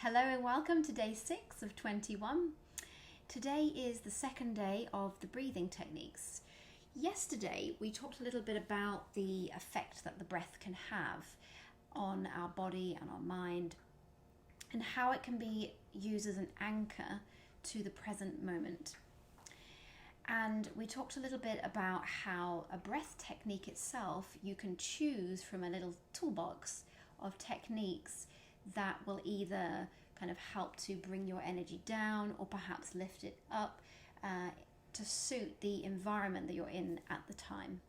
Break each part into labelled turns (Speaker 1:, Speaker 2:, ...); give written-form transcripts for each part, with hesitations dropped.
Speaker 1: Hello and welcome to day 6 of 21. Today is the second day of the breathing techniques. Yesterday we talked a little bit about the effect that the breath can have on our body and our mind and how it can be used as an anchor to the present moment. And we talked a little bit about how a breath technique itself, you can choose from a little toolbox of techniques that will either kind of help to bring your energy down or perhaps lift it up to suit the environment that you're in at the time.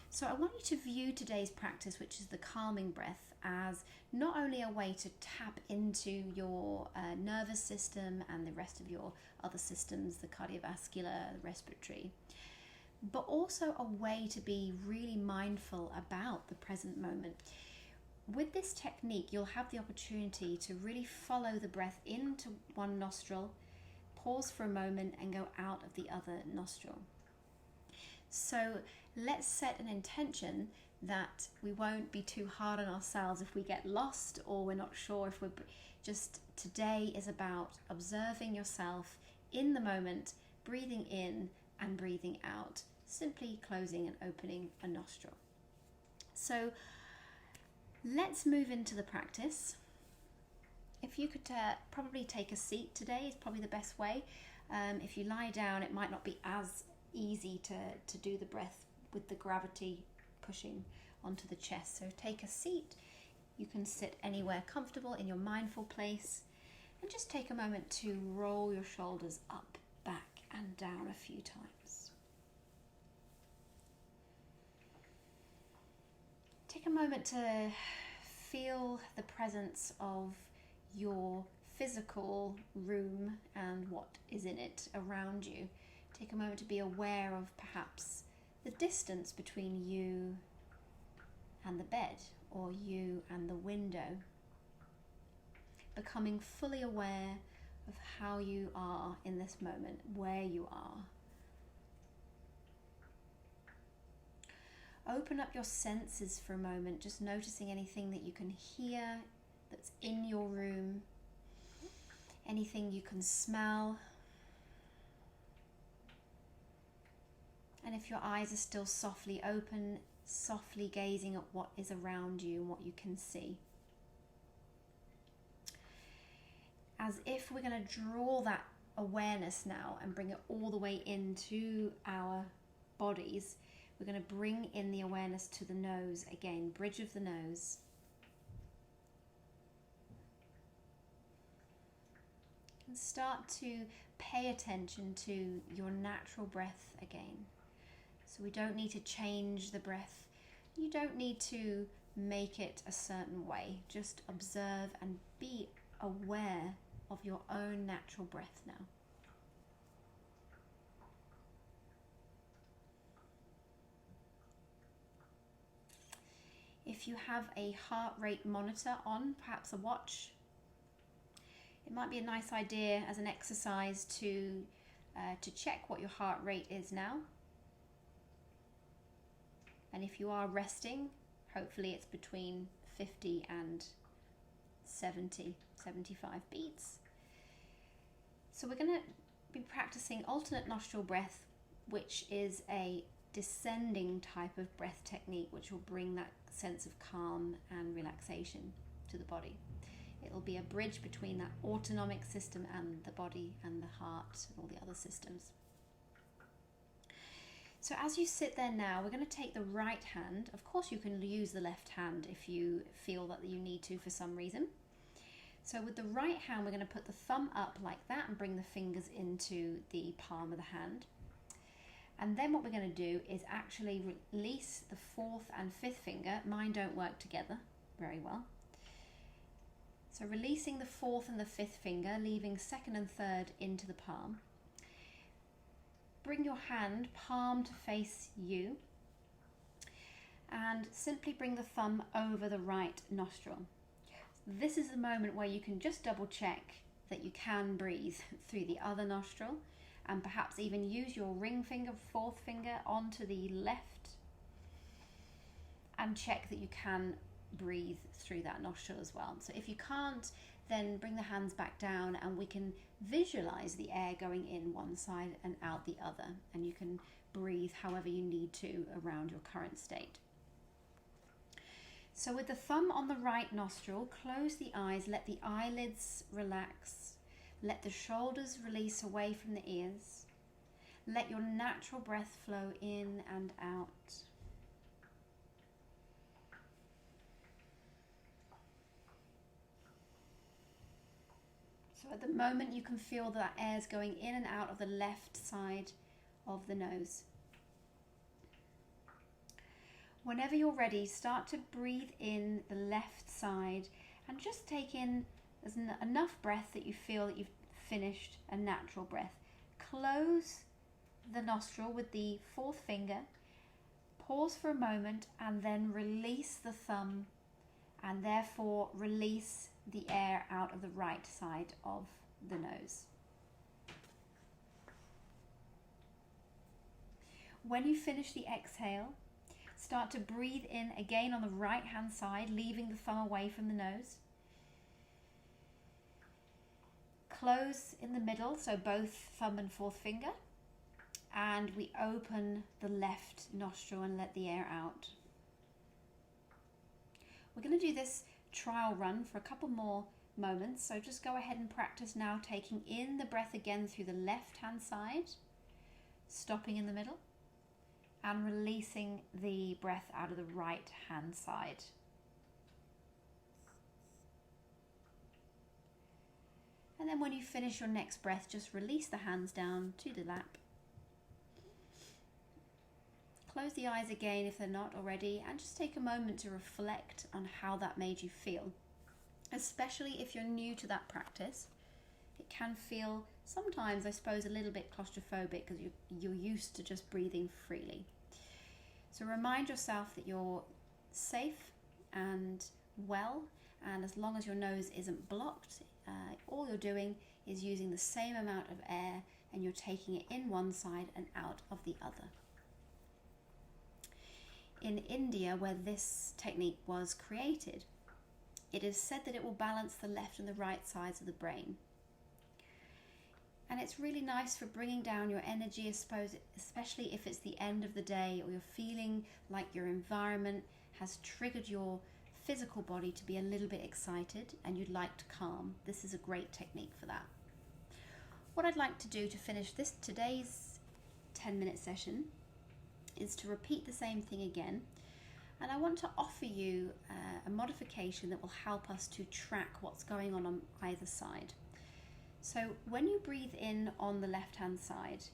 Speaker 1: So I want you to view today's practice, which is the calming breath, as not only a way to tap into your nervous system and the rest of your other systems, the cardiovascular, the respiratory, but also a way to be really mindful about the present moment. With this technique, you'll have the opportunity to really follow the breath into one nostril, pause for a moment and go out of the other nostril. So let's set an intention that we won't be too hard on ourselves if we get lost or we're not sure if we're just, today is about observing yourself in the moment, breathing in and breathing out, simply closing and opening a nostril. So let's move into the practice. If you could probably take a seat today is probably the best way. If you lie down, it might not be as easy to do the breath with the gravity pushing onto the chest. So take a seat. You can sit anywhere comfortable in your mindful place and just take a moment to roll your shoulders up, back and down a few times. Take a moment to feel the presence of your physical room and what is in it around you. Take a moment to be aware of perhaps the distance between you and the bed or you and the window. Becoming fully aware of how you are in this moment, where you are. Open up your senses for a moment, just noticing anything that you can hear that's in your room, anything you can smell. And if your eyes are still softly open, softly gazing at what is around you and what you can see. As if we're going to draw that awareness now and bring it all the way into our bodies. We're going to bring in the awareness to the nose again, bridge of the nose. And start to pay attention to your natural breath again. So we don't need to change the breath. You don't need to make it a certain way. Just observe and be aware of your own natural breath now. If you have a heart rate monitor on, perhaps a watch, it might be a nice idea as an exercise to check what your heart rate is now. And if you are resting, hopefully it's between 50 and 70, 75 beats. So we're going to be practicing alternate nostril breath, which is a descending type of breath technique, which will bring that sense of calm and relaxation to the body. It will be a bridge between that autonomic system and the body and the heart and all the other systems. So as you sit there now, we're going to take the right hand. Of course, you can use the left hand if you feel that you need to for some reason. So with the right hand, we're going to put the thumb up like that and bring the fingers into the palm of the hand. And then what we're going to do is actually release the fourth and fifth finger. Mine don't work together very well. So releasing the fourth and the fifth finger, leaving second and third into the palm. Bring your hand palm to face you and simply bring the thumb over the right nostril. This is the moment where you can just double check that you can breathe through the other nostril. And perhaps even use your ring finger, fourth finger, onto the left and check that you can breathe through that nostril as well. So if you can't, then bring the hands back down and we can visualize the air going in one side and out the other. And you can breathe however you need to around your current state. So with the thumb on the right nostril, close the eyes, let the eyelids relax, let the shoulders release away from the ears. Let your natural breath flow in and out. So at the moment you can feel that air's going in and out of the left side of the nose. Whenever you're ready, start to breathe in the left side and just take in enough breath that you feel that you've finished a natural breath. Close the nostril with the fourth finger, pause for a moment and then release the thumb and therefore release the air out of the right side of the nose. When you finish the exhale, start to breathe in again on the right hand side, leaving the thumb away from the nose. Close in the middle, so both thumb and fourth finger, and we open the left nostril and let the air out. We're going to do this trial run for a couple more moments, so just go ahead and practice now, taking in the breath again through the left hand side, stopping in the middle, and releasing the breath out of the right hand side. And then when you finish your next breath, just release the hands down to the lap. Close the eyes again if they're not already, and just take a moment to reflect on how that made you feel. Especially if you're new to that practice, it can feel sometimes, I suppose, a little bit claustrophobic because you're used to just breathing freely. So remind yourself that you're safe and well, and as long as your nose isn't blocked, all you're doing is using the same amount of air and you're taking it in one side and out of the other. In India, where this technique was created, it is said that it will balance the left and the right sides of the brain. And it's really nice for bringing down your energy, I suppose, especially if it's the end of the day or you're feeling like your environment has triggered your physical body to be a little bit excited and you'd like to calm. This is a great technique for that. What I'd like to do to finish today's 10-minute session is to repeat the same thing again, and I want to offer you a modification that will help us to track what's going on either side. So when you breathe in on the left hand side,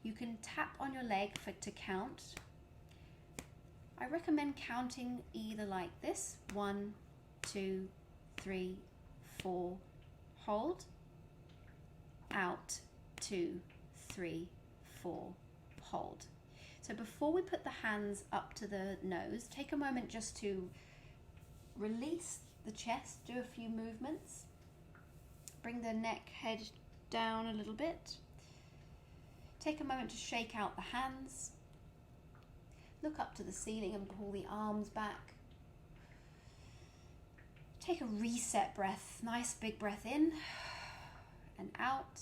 Speaker 1: you can tap on your leg to count. I recommend counting either like this: 1, 2, 3, 4, hold, out, 2, 3, 4, hold. So before we put the hands up to the nose, take a moment just to release the chest, do a few movements. Bring the neck, head down a little bit. Take a moment to shake out the hands. Look up to the ceiling and pull the arms back. Take a reset breath, nice big breath in and out.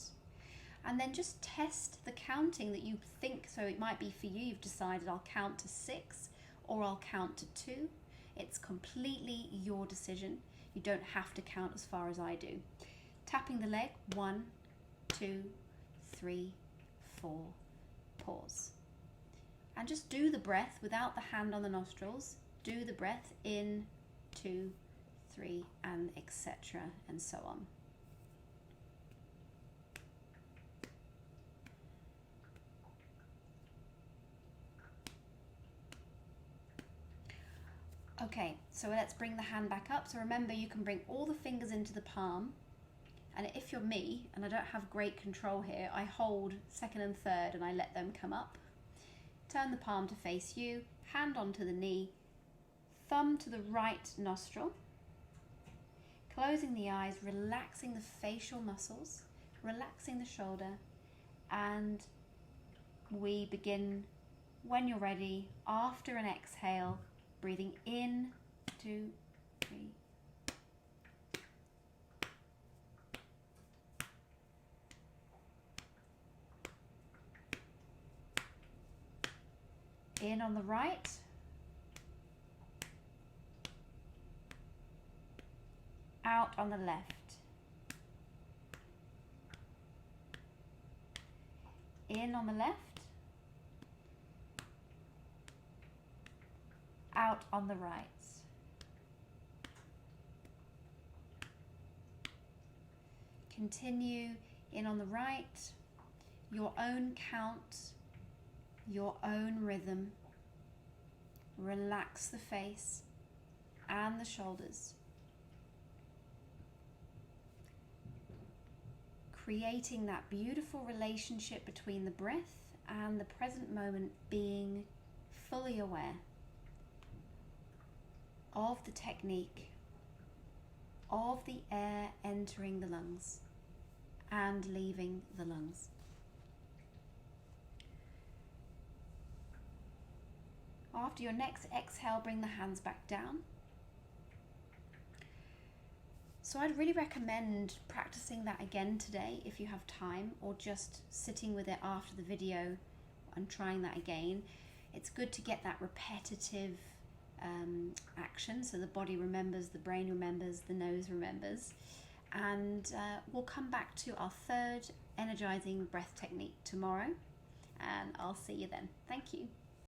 Speaker 1: And then just test the counting that you think. So it might be for you, you've decided I'll count to 6 or I'll count to 2. It's completely your decision. You don't have to count as far as I do. Tapping the leg, 1, 2, 3, 4, pause. And just do the breath without the hand on the nostrils. Do the breath in, 2, 3, and etc. and so on. Okay, so let's bring the hand back up. So remember, you can bring all the fingers into the palm. And if you're me, and I don't have great control here, I hold second and third and I let them come up. Turn the palm to face you, hand onto the knee, thumb to the right nostril. Closing the eyes, relaxing the facial muscles, relaxing the shoulder, and we begin when you're ready, after an exhale, breathing in, 2, 3, In on the right. Out on the left. In on the left. Out on the right. Continue in on the right, your own count, your own rhythm. Relax the face and the shoulders. Creating that beautiful relationship between the breath and the present moment, being fully aware of the technique, of the air entering the lungs and leaving the lungs. After your next exhale, bring the hands back down. So I'd really recommend practicing that again today if you have time, or just sitting with it after the video and trying that again. It's good to get that repetitive action, so the body remembers, the brain remembers, the nose remembers. And we'll come back to our third energizing breath technique tomorrow, and I'll see you then. Thank you.